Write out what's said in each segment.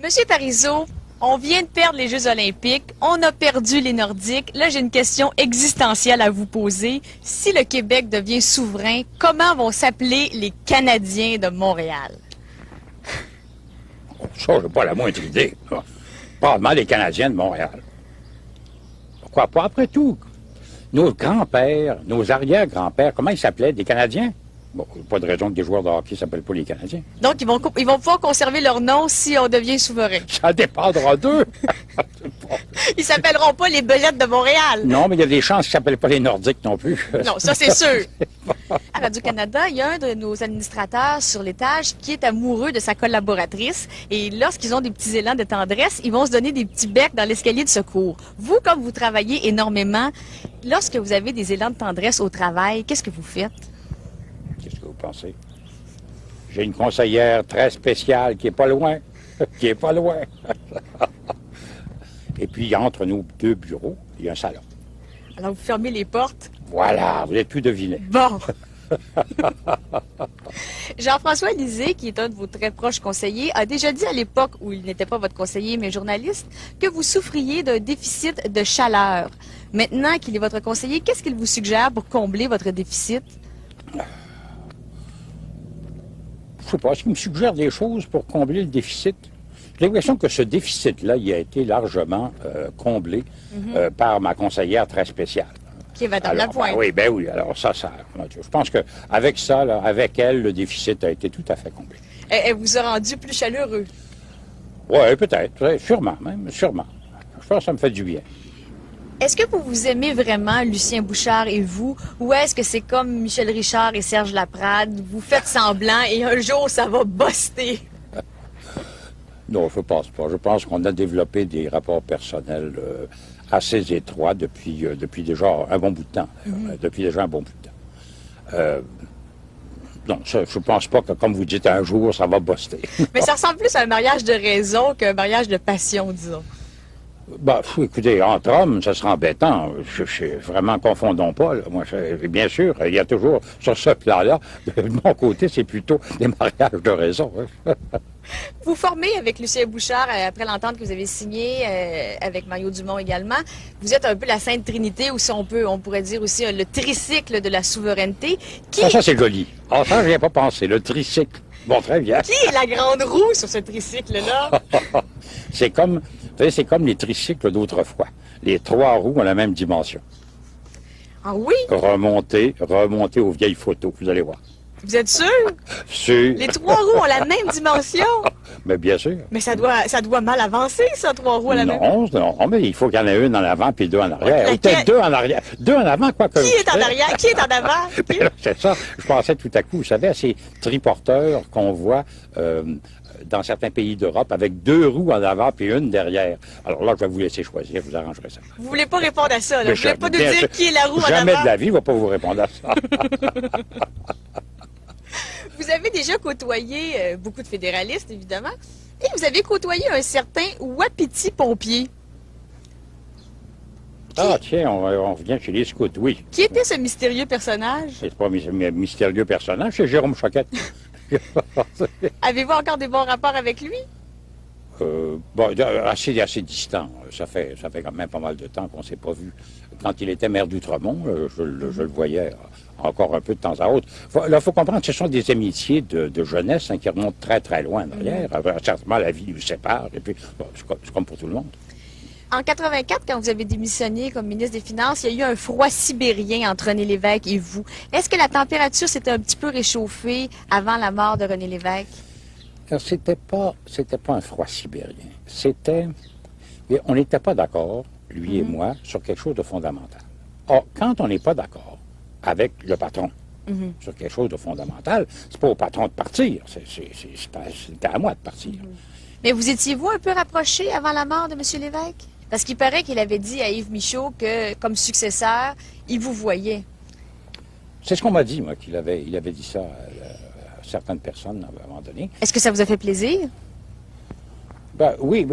Monsieur Parizeau, on vient de perdre les Jeux olympiques, on a perdu les Nordiques. Là, j'ai une question existentielle à vous poser. Si le Québec devient souverain, comment vont s'appeler les Canadiens de Montréal? Ça, j'ai pas la moindre idée. Probablement les Canadiens de Montréal. Pourquoi pas? Après tout, nos grands-pères, nos arrière-grands-pères, comment ils s'appelaient? Des Canadiens? Bon, pas de raison que des joueurs de hockey ne s'appellent pas les Canadiens. Donc, ils vont pouvoir conserver leur nom si on devient souverain. Ça dépendra d'eux. Ils s'appelleront pas les Belettes de Montréal. Non, mais il y a des chances qu'ils ne s'appellent pas les Nordiques non plus. Non, ça c'est sûr. À Radio-Canada, il y a un de nos administrateurs sur l'étage qui est amoureux de sa collaboratrice. Et lorsqu'ils ont des petits élans de tendresse, ils vont se donner des petits becs dans l'escalier de secours. Vous, comme vous travaillez énormément, lorsque vous avez des élans de tendresse au travail, qu'est-ce que vous faites? Qu'est-ce que vous pensez? J'ai une conseillère très spéciale qui est pas loin. Qui est pas loin. Et puis, entre nos deux bureaux, il y a un salon. Alors, vous fermez les portes? Voilà, vous n'avez pu deviner. Bon! Jean-François Lisée, qui est un de vos très proches conseillers, a déjà dit à l'époque où il n'était pas votre conseiller, mais journaliste, que vous souffriez d'un déficit de chaleur. Maintenant qu'il est votre conseiller, qu'est-ce qu'il vous suggère pour combler votre déficit? Je sais pas, est-ce qu'il me suggère des choses pour combler le déficit? J'ai l'impression que ce déficit-là, il a été largement comblé par ma conseillère très spéciale. Qui est Madame Lapointe. Ben oui, alors ça, je pense qu'avec ça, là, avec elle, le déficit a été tout à fait comblé. Elle vous a rendu plus chaleureux. Oui, peut-être, sûrement même, sûrement. Je pense que ça me fait du bien. Est-ce que vous vous aimez vraiment, Lucien Bouchard et vous, ou est-ce que c'est comme Michel Richard et Serge Laprade, vous faites semblant et un jour ça va buster? Non, je pense pas. Je pense qu'on a développé des rapports personnels assez étroits depuis déjà un bon bout de temps. Depuis déjà un bon bout de temps. Non, je pense pas que, comme vous dites, un jour, ça va buster. Mais ça ressemble plus à un mariage de raison qu'un mariage de passion, disons. Bah, écoutez, entre hommes, ça sera embêtant. Vraiment, confondons pas. Là. Moi, bien sûr, il y a toujours, sur ce plan-là, de mon côté, c'est plutôt des mariages de raison. Vous formez avec Lucien Bouchard, après l'entente que vous avez signée, avec Mario Dumont également. Vous êtes un peu la Sainte Trinité, ou si on pourrait dire aussi le tricycle de la souveraineté. Ça c'est joli. Ah, ça, je n'y ai pas pensé. Le tricycle. Bon, très bien. Qui est la grande roue sur ce tricycle-là? C'est comme les tricycles d'autrefois. Les trois roues ont la même dimension. Ah oui? Remontez aux vieilles photos, vous allez voir. Vous êtes sûr? Sûr. Les trois roues ont la même dimension? Mais bien sûr. Mais ça doit mal avancer, ça, trois roues à la même. Non, mais il faut qu'il y en ait une en avant puis deux en arrière. Ou peut-être deux en arrière. Deux en avant, quoi que. Qui est en arrière? Qui est en avant? C'est ça. Je pensais tout à coup, vous savez, à ces triporteurs qu'on voit dans certains pays d'Europe avec deux roues en avant puis une derrière. Alors là, je vais vous laisser choisir, je vous arrangerai ça. Vous voulez pas répondre à ça, là? Vous voulez pas nous dire qui est la roue en avant? Jamais de la vie, je ne vais pas vous répondre à ça. Vous avez déjà côtoyé beaucoup de fédéralistes, évidemment, et vous avez côtoyé un certain Wapiti Pompier. Ah, tiens, on revient chez les scouts, oui. Qui était ce mystérieux personnage? C'est pas un mystérieux personnage, c'est Jérôme Choquette. Avez-vous encore des bons rapports avec lui? Bon, assez distant. Ça fait quand même pas mal de temps qu'on ne s'est pas vu. Quand il était maire d'Outremont, je le voyais encore un peu de temps à autre. Il faut comprendre que ce sont des amitiés de jeunesse qui remontent très, très loin derrière. Certainement, la vie nous sépare. Et puis, bon, c'est comme pour tout le monde. En 84, quand vous avez démissionné comme ministre des Finances, il y a eu un froid sibérien entre René Lévesque et vous. Est-ce que la température s'était un petit peu réchauffée avant la mort de René Lévesque? C'était pas un froid sibérien. On n'était pas d'accord, lui et moi, sur quelque chose de fondamental. Or, quand on n'est pas d'accord avec le patron sur quelque chose de fondamental, c'est pas au patron de partir, c'était à moi de partir. Mais vous étiez-vous un peu rapproché avant la mort de M. Lévesque? Parce qu'il paraît qu'il avait dit à Yves Michaud que, comme successeur, il vous voyait. C'est ce qu'on m'a dit, moi, qu'il avait dit ça à certaines personnes à un moment donné. Est-ce que ça vous a fait plaisir? Ben, oui.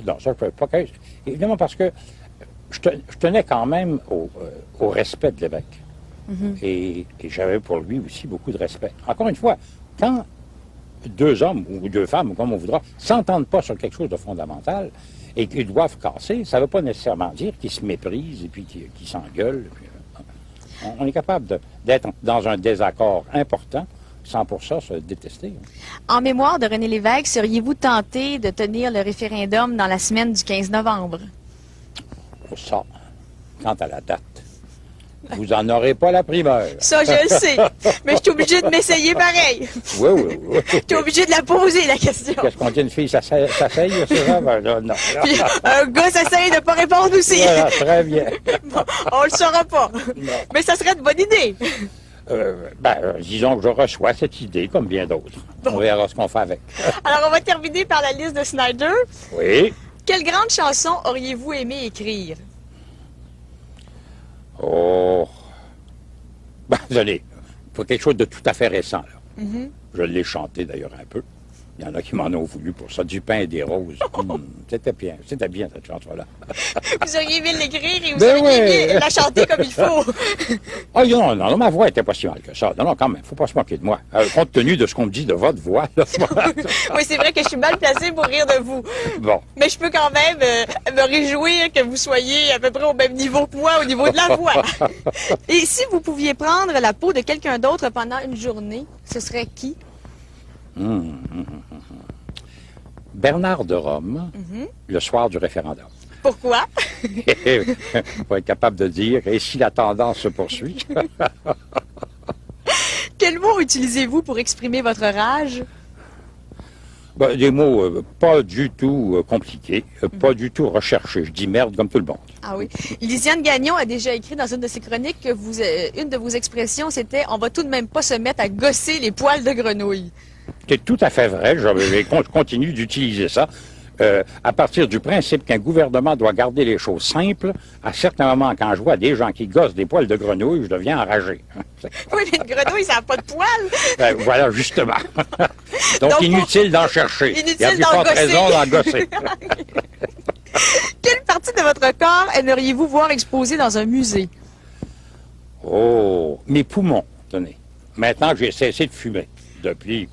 Non, ça, je peux pas. Évidemment, parce que je tenais quand même au respect de l'évêque. Et j'avais pour lui aussi beaucoup de respect. Encore une fois, quand deux hommes ou deux femmes, comme on voudra, s'entendent pas sur quelque chose de fondamental et qu'ils doivent casser, ça ne veut pas nécessairement dire qu'ils se méprisent et puis qu'ils s'engueulent. On est capable d'être dans un désaccord important sans pour ça se détester. En mémoire de René Lévesque, seriez-vous tenté de tenir le référendum dans la semaine du 15 novembre? Pour ça, quant à la date, vous n'en aurez pas la primeur. Ça, je le sais. Mais je suis obligé de m'essayer pareil. Oui, oui, oui. Je suis obligé de la poser, la question. Qu'est-ce qu'on dit, une fille s'asseye, c'est ça? Ben, là, non. Puis, un gars s'essaye de ne pas répondre aussi. Voilà, très bien. Bon, on le saura pas. Non. Mais ça serait une bonne idée. Disons que je reçois cette idée, comme bien d'autres. On verra ce qu'on fait avec. Alors, on va terminer par la liste de Snyder. Oui. Quelle grande chanson auriez-vous aimé écrire? Oh. Ben, désolé. Pour quelque chose de tout à fait récent, là. Je l'ai chanté d'ailleurs un peu. Il y en a qui m'en ont voulu pour ça. Du pain et des roses. C'était bien cette chanson-là. Vous auriez aimé l'écrire et vous Ben auriez oui. aimé la chanter comme il faut. Ah non, ma voix était pas si mal que ça. Non, quand même, faut pas se moquer de moi. Compte tenu de ce qu'on me dit de votre voix, là. Oui, c'est vrai que je suis mal placée pour rire de vous. Bon. Mais je peux quand même me réjouir que vous soyez à peu près au même niveau que moi, au niveau de la voix. Et si vous pouviez prendre la peau de quelqu'un d'autre pendant une journée, ce serait qui? Bernard de Rome, le soir du référendum. Pourquoi? Pour être capable de dire, et si la tendance se poursuit? Quels mots utilisez-vous pour exprimer votre rage? Ben, des mots pas du tout compliqués, pas du tout recherchés. Je dis merde comme tout le monde. Ah oui. Lisiane Gagnon a déjà écrit dans une de ses chroniques que une de vos expressions, c'était « On va tout de même pas se mettre à gosser les poils de grenouille ». C'est tout à fait vrai. Je continue d'utiliser ça. À partir du principe qu'un gouvernement doit garder les choses simples, à certains moments, quand je vois des gens qui gossent des poils de grenouille, je deviens enragé. Oui, mais une grenouille, ça n'a pas de poils. Ben, voilà, justement. Donc, inutile d'en chercher. Inutile Il y a plus d'en forte gosser. raison d'en gosser. Quelle partie de votre corps aimeriez-vous voir exposée dans un musée? Oh, mes poumons, tenez. Maintenant que j'ai cessé de fumer, depuis,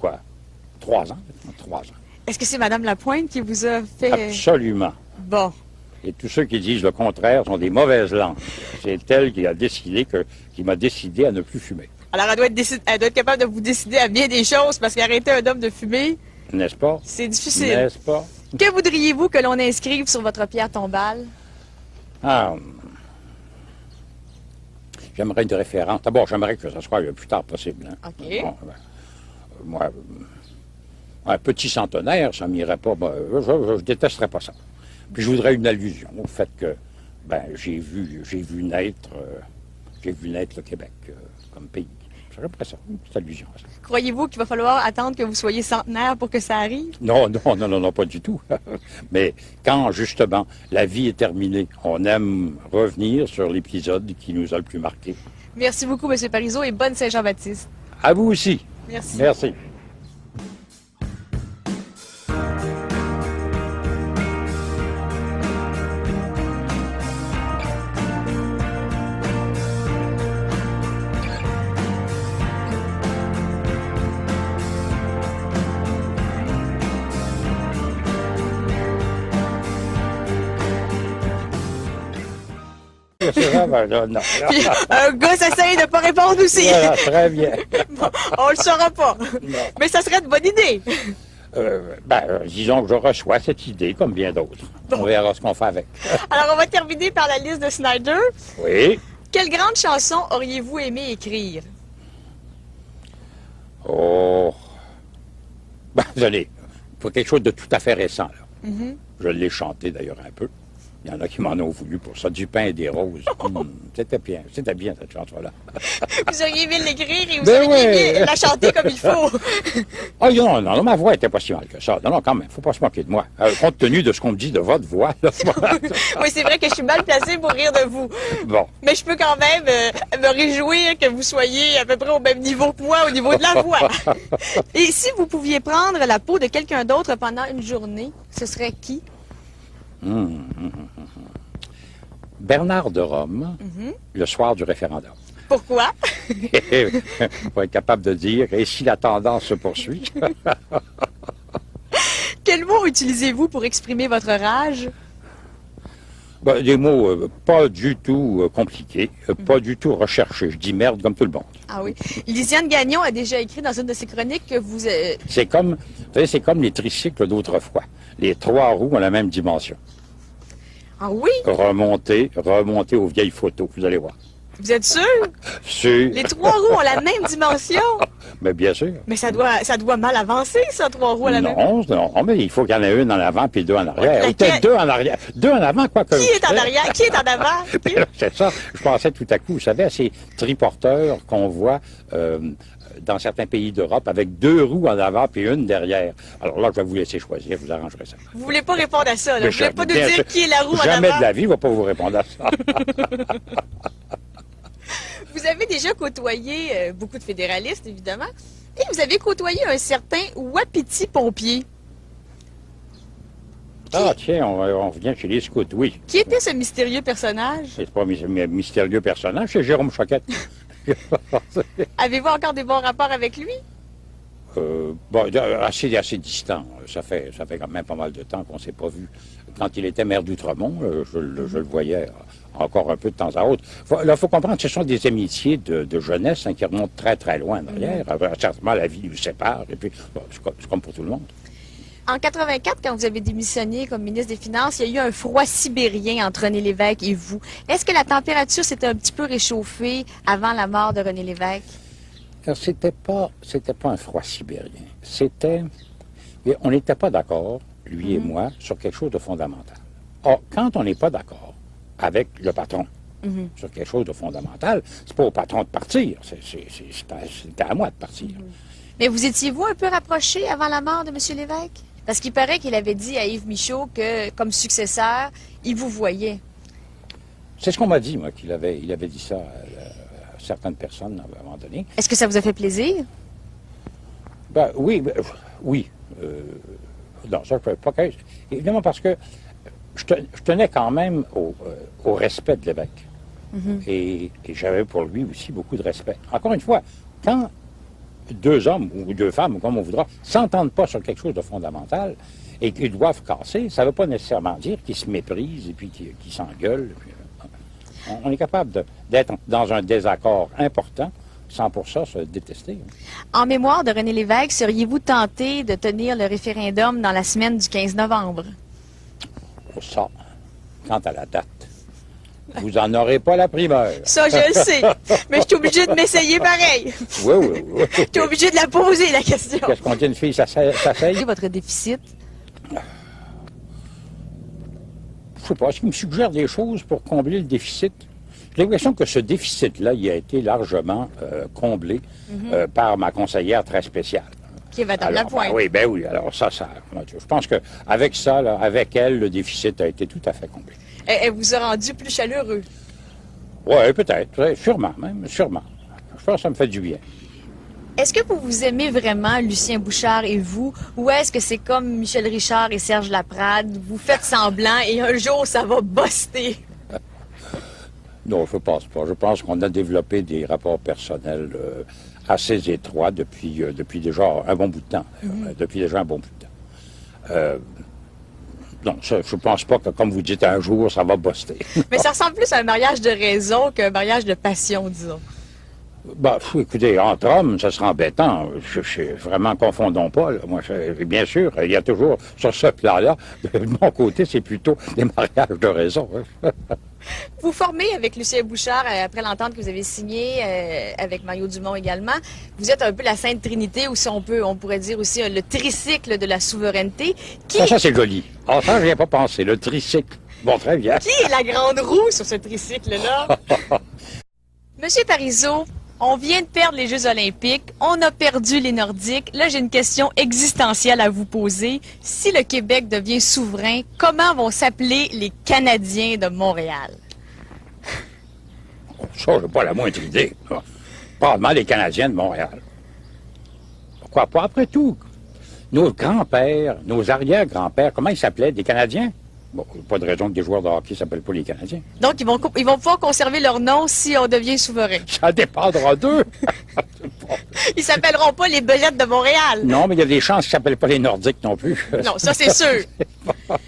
3 ans? 3 ans. Est-ce que c'est Madame Lapointe qui vous a fait... Absolument. Bon. Et tous ceux qui disent le contraire sont des mauvaises langues. C'est elle qui m'a décidé à ne plus fumer. Alors, elle doit être capable de vous décider à bien des choses, parce qu'arrêter un homme de fumer, N'est-ce pas? c'est difficile. N'est-ce pas? Que voudriez-vous que l'on inscrive sur votre pierre tombale? Ah, j'aimerais une référence. D'abord, j'aimerais que ça soit le plus tard possible. Hein. OK. Bon, moi, un petit centenaire, ça m'irait pas. Je détesterais pas ça. Puis je voudrais une allusion au fait que j'ai vu naître le Québec comme pays. J'aurais pas ça, une petite allusion à ça. Croyez-vous qu'il va falloir attendre que vous soyez centenaire pour que ça arrive? Non, pas du tout. Mais quand, justement, la vie est terminée, on aime revenir sur l'épisode qui nous a le plus marqué. Merci beaucoup, M. Parizeau, et bonne Saint-Jean-Baptiste. À vous aussi. Merci. Merci. C'est ça, ben, là, non. Puis, un gars s'essaye de ne pas répondre aussi. Voilà, très bien. Bon, on le saura pas. Non. Mais ça serait une bonne idée. Disons que je reçois cette idée, comme bien d'autres. On verra ce qu'on fait avec. Alors, on va terminer par la liste de Snyder. Oui. Quelle grande chanson auriez-vous aimé écrire? Oh. Ben, désolé. Pour quelque chose de tout à fait récent, là. Je l'ai chanté d'ailleurs un peu. Il y en a qui m'en ont voulu pour ça. Du pain et des roses. C'était bien cette chanson-là. Vous auriez aimé l'écrire et vous Ben auriez oui. aimé la chanter comme il faut. Ah non, ma voix était pas si mal que ça. Non, quand même, faut pas se moquer de moi. Compte tenu de ce qu'on me dit de votre voix, là. Oui, c'est vrai que je suis mal placée pour rire de vous. Bon. Mais je peux quand même me réjouir que vous soyez à peu près au même niveau que moi, au niveau de la voix. Et si vous pouviez prendre la peau de quelqu'un d'autre pendant une journée, ce serait qui? Bernard de Rome, le soir du référendum. Pourquoi? Pour être capable de dire, et si la tendance se poursuit? Quels mots utilisez-vous pour exprimer votre rage? Ben, des mots pas du tout compliqués, pas du tout recherchés. Je dis merde comme tout le monde. Ah oui. Lisiane Gagnon a déjà écrit dans une de ses chroniques que vous... C'est comme, vous savez, c'est comme les tricycles d'autrefois. Les trois roues ont la même dimension. Ah oui? Remontez aux vieilles photos, vous allez voir. Vous êtes sûr? Sûr. Les trois roues ont la même dimension? Mais bien sûr. Mais ça doit mal avancer, ça, trois roues à la même... Non, mais il faut qu'il y en ait une en avant puis deux en arrière. Laquelle? Ou peut-être deux en arrière. Deux en avant, quoi que... Qui est en arrière? Qui est en avant? Qui? C'est ça. Je pensais tout à coup, vous savez, à ces triporteurs qu'on voit dans certains pays d'Europe avec deux roues en avant puis une derrière. Alors là, je vais vous laisser choisir, vous arrangerez ça. Vous voulez pas répondre à ça, là? Mais Vous voulez pas nous bien dire sûr. qui est la roue en avant? Jamais de la vie, je ne vais pas vous répondre à ça. Vous avez déjà côtoyé beaucoup de fédéralistes, évidemment, et vous avez côtoyé un certain Wapiti Pompier. Ah, tiens, on revient chez les scouts, oui. Qui était ce mystérieux personnage? C'est pas un mystérieux personnage, c'est Jérôme Choquette. Avez-vous encore des bons rapports avec lui? Bon, assez distant. Ça fait quand même pas mal de temps qu'on ne s'est pas vu. Quand il était maire d'Outremont, je le voyais encore un peu de temps à autre. Il faut comprendre que ce sont des amitiés de jeunesse qui remontent très, très loin derrière. Certainement, la vie nous sépare, et puis bon, c'est comme pour tout le monde. En 84, quand vous avez démissionné comme ministre des Finances, il y a eu un froid sibérien entre René Lévesque et vous. Est-ce que la température s'était un petit peu réchauffée avant la mort de René Lévesque? Alors, c'était pas un froid sibérien. On n'était pas d'accord, lui et moi, sur quelque chose de fondamental. Or, quand on n'est pas d'accord avec le patron sur quelque chose de fondamental, c'est pas au patron de partir, c'est à moi de partir. Mais vous étiez-vous un peu rapproché avant la mort de M. Lévesque? Parce qu'il paraît qu'il avait dit à Yves Michaud que, comme successeur, il vous voyait. C'est ce qu'on m'a dit, moi, il avait dit ça à certaines personnes à un moment donné. Est-ce que ça vous a fait plaisir? Ben, oui. Non, ça, je ne peux pas. Évidemment, parce que je tenais quand même au respect de l'évêque. Et j'avais pour lui aussi beaucoup de respect. Encore une fois, quand deux hommes ou deux femmes, ou comme on voudra, s'entendent pas sur quelque chose de fondamental et qu'ils doivent casser, ça ne veut pas nécessairement dire qu'ils se méprisent et puis qu'ils s'engueulent. On est capable d'être dans un désaccord important sans pour ça se détester. En mémoire de René Lévesque, seriez-vous tenté de tenir le référendum dans la semaine du 15 novembre? Pour ça, quant à la date, vous n'en aurez pas la primeur. Ça, je le sais. Mais je suis obligé de m'essayer pareil. Oui. Je suis obligé de la poser, la question. Qu'est-ce qu'on dit, une fille s'asseye? Votre déficit? Je sais pas, est-ce qu'il me suggère des choses pour combler le déficit? J'ai l'impression que ce déficit-là, il a été largement comblé par ma conseillère très spéciale. Qui est Madame Lapointe. Ben oui, alors ça, je pense qu'avec ça, là, avec elle, le déficit a été tout à fait comblé. Elle vous a rendu plus chaleureux. Oui, peut-être, sûrement. Je pense que ça me fait du bien. Est-ce que vous aimez vraiment Lucien Bouchard et vous, ou est-ce que c'est comme Michel Richard et Serge Laprade, vous faites semblant et un jour ça va buster? Non, je pense pas. Je pense qu'on a développé des rapports personnels assez étroits depuis déjà un bon bout de temps. Non, je pense pas que, comme vous dites, un jour, ça va buster. Mais ça ressemble plus à un mariage de raison qu'un mariage de passion, disons. Ben, écoutez, entre hommes, ça sera embêtant. Vraiment, confondons pas. Là. Moi, bien sûr, il y a toujours, sur ce plan-là, de mon côté, c'est plutôt des mariages de raison. Vous formez avec Lucien Bouchard, après l'entente que vous avez signée avec Mario Dumont également, vous êtes un peu la Sainte Trinité, ou si on pourrait dire aussi le tricycle de la souveraineté. Ça, c'est joli. Ah, ça, je n'y ai pas pensé. Le tricycle. Bon, très bien. Qui est la grande roue sur ce tricycle-là? Monsieur Parizeau, on vient de perdre les Jeux olympiques, on a perdu les Nordiques. Là, j'ai une question existentielle à vous poser. Si le Québec devient souverain, comment vont s'appeler les Canadiens de Montréal? Ça, j'ai pas la moindre idée. Probablement les Canadiens de Montréal. Pourquoi pas? Après tout, nos grands-pères, nos arrière-grands-pères, comment ils s'appelaient? Des Canadiens? Bon, pas de raison que des joueurs de hockey ne s'appellent pas les Canadiens. Donc, ils vont pouvoir conserver leur nom si on devient souverain. Ça dépendra d'eux. Ils s'appelleront pas les Belettes de Montréal. Non, mais il y a des chances qu'ils ne s'appellent pas les Nordiques non plus. Non, ça c'est sûr.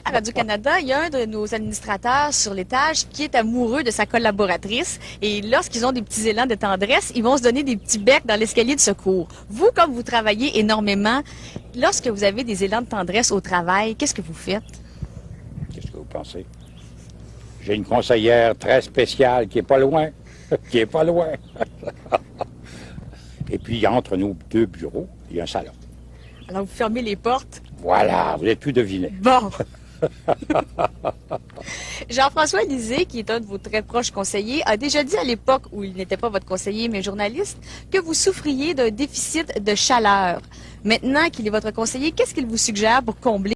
À Radio-Canada, il y a un de nos administrateurs sur l'étage qui est amoureux de sa collaboratrice. Et lorsqu'ils ont des petits élans de tendresse, ils vont se donner des petits becs dans l'escalier de secours. Vous, comme vous travaillez énormément, lorsque vous avez des élans de tendresse au travail, qu'est-ce que vous faites? Qu'est-ce que vous pensez? J'ai une conseillère très spéciale qui est pas loin. Qui est pas loin. Et puis, entre nos deux bureaux, il y a un salon. Alors, vous fermez les portes. Voilà, vous n'avez pu deviner. Bon. Jean-François Lisée, qui est un de vos très proches conseillers, a déjà dit à l'époque où il n'était pas votre conseiller, mais journaliste, que vous souffriez d'un déficit de chaleur. Maintenant qu'il est votre conseiller, qu'est-ce qu'il vous suggère pour combler